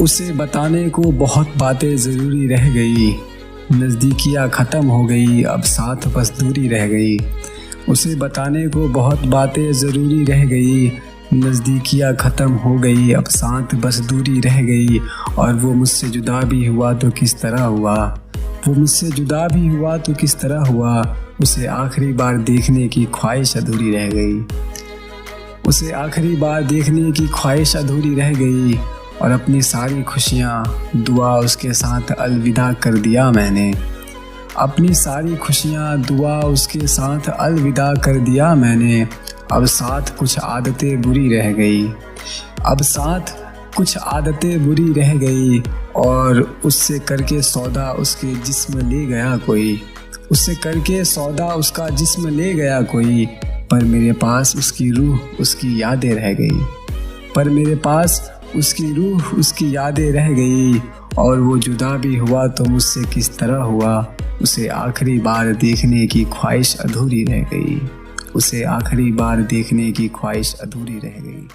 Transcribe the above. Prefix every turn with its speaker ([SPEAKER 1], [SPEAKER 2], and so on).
[SPEAKER 1] उसे बताने को बहुत बातें ज़रूरी रह गई, नज़दीकियाँ ख़त्म हो गई, अब साथ बस दूरी रह गई। उसे बताने को बहुत बातें ज़रूरी रह गई, नज़दीकियाँ ख़त्म हो गई, अब साथ बस दूरी रह गई। और वो मुझसे जुदा भी हुआ तो किस तरह हुआ, वो मुझसे जुदा भी हुआ तो किस तरह हुआ। उसे आखिरी बार देखने की ख्वाहिश अधूरी रह गई, उसे आखिरी बार देखने की ख्वाहिश अधूरी रह गई। और अपनी सारी खुशियाँ दुआ उसके साथ अलविदा कर दिया मैंने, अपनी सारी खुशियाँ दुआ उसके साथ अलविदा कर दिया मैंने। अब साथ कुछ आदतें बुरी रह गई, अब साथ कुछ आदतें बुरी रह गई। और उससे करके सौदा उसके जिस्म ले गया कोई, उससे करके सौदा उसका जिस्म ले गया कोई। पर मेरे पास उसकी रूह उसकी यादें रह गई, पर मेरे पास उसकी रूह उसकी यादें रह गई। और वो जुदा भी हुआ तो मुझसे किस तरह हुआ, उसे आखिरी बार देखने की ख्वाहिश अधूरी रह गई, उसे आखिरी बार देखने की ख्वाहिश अधूरी रह गई।